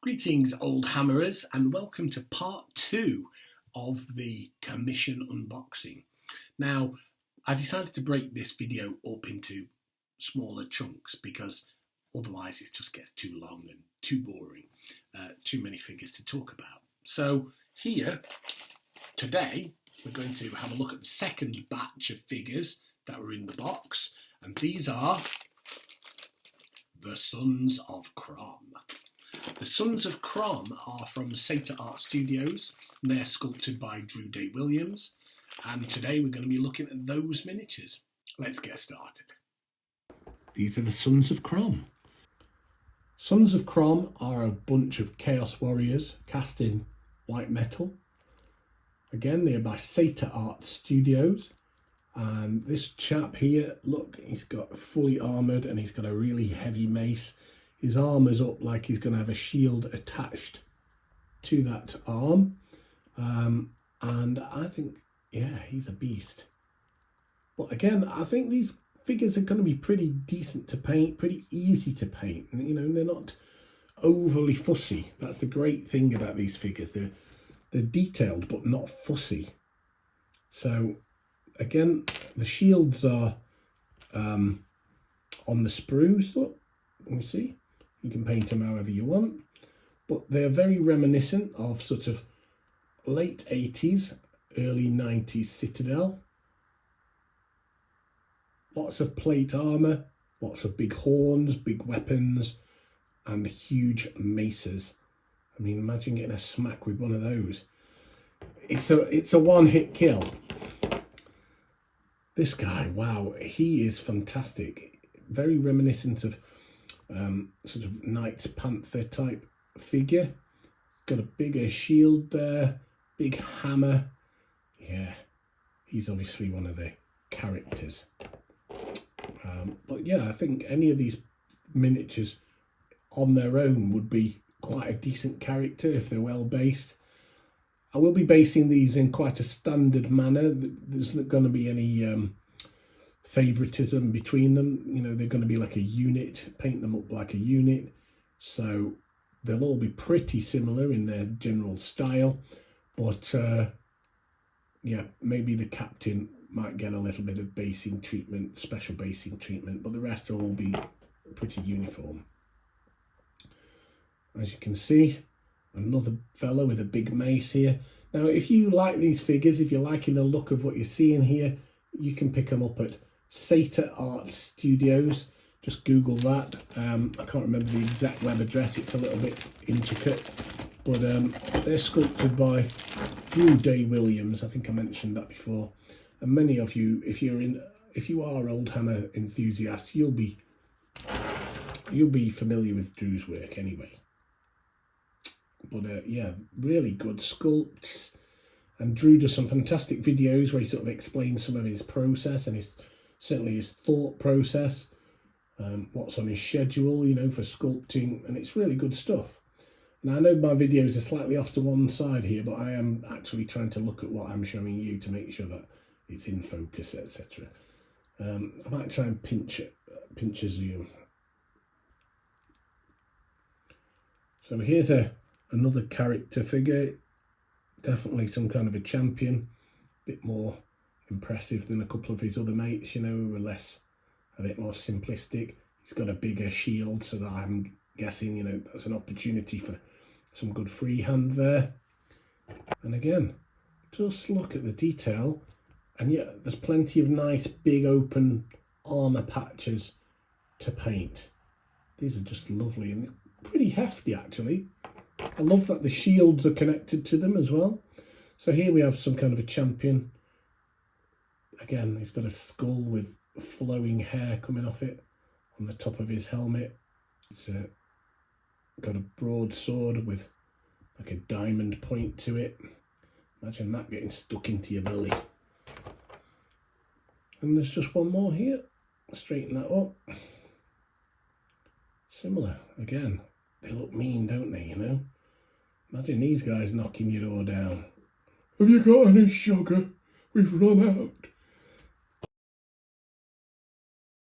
Greetings, old hammerers, and welcome to part 2 of the commission unboxing. Now, I decided to break this video up into smaller chunks because otherwise it just gets too long and too boring, too many figures to talk about. So here, today, we're going to have a look at the second batch of figures that were in the box, and these are the Sons of Crom. The Sons of Crom are from Satyr Art Studios, and they're sculpted by Drew Day Williams, and today we're going to be looking at those miniatures. Let's get started. These are the Sons of Crom. Sons of Crom are a bunch of Chaos Warriors cast in white metal. Again, they're by Satyr Art Studios, and this chap here, look, he's got fully armoured and he's got a really heavy mace. His arm is up like he's going to have a shield attached to that arm. And I think, yeah, he's a beast. But again, I think these figures are going to be pretty decent to paint, pretty easy to paint. And, you know, they're not overly fussy. That's the great thing about these figures. They're detailed, but not fussy. So, again, the shields are on the sprues. Look, let me see. You can paint them however you want, but they're very reminiscent of sort of late 80s, early 90s Citadel. Lots of plate armour, lots of big horns, big weapons, and huge maces. I mean, imagine getting a smack with one of those. It's a one-hit kill. This guy, wow, he is fantastic. Very reminiscent of sort of Knights Panther type figure. Got a bigger shield there, big hammer. Yeah, he's obviously one of the characters. But yeah, I think any of these miniatures on their own would be quite a decent character if they're well based. I will be basing these in quite a standard manner. There's not going to be any favoritism between them. You know, they're going to be like a unit, paint them up like a unit, so they'll all be pretty similar in their general style, but yeah, maybe the captain might get a little bit of basing treatment, special basing treatment, but the rest will all be pretty uniform. As you can see, another fellow with a big mace here. Now, if you like these figures, if you're liking the look of what you're seeing here, you can pick them up at Satyr Art Studios. Just Google that. I can't remember the exact web address, it's a little bit intricate, but they're sculpted by Drew Day Williams. I think I mentioned that before, and many of you, if you are Oldhammer enthusiasts, you'll be familiar with Drew's work anyway. But yeah, really good sculpts, and Drew does some fantastic videos where he sort of explains some of his process and certainly his thought process, what's on his schedule, you know, for sculpting, and it's really good stuff. Now, I know my videos are slightly off to one side here, but I am actually trying to look at what I'm showing you to make sure that it's in focus, etc. I might try and pinch a zoom. So here's another character figure, definitely some kind of a champion, a bit more impressive than a couple of his other mates, you know, who are a bit more simplistic. He's got a bigger shield, so that I'm guessing, you know, that's an opportunity for some good freehand there. And again, just look at the detail, and yet there's plenty of nice big open armour patches to paint. These are just lovely and pretty hefty actually. I love that the shields are connected to them as well. So here we have some kind of a champion. Again, he's got a skull with flowing hair coming off it on the top of his helmet. It's got a broad sword with like a diamond point to it. Imagine that getting stuck into your belly. And there's just one more here. Straighten that up. Similar, again. They look mean, don't they, you know? Imagine these guys knocking your door down. Have you got any sugar? We've run out.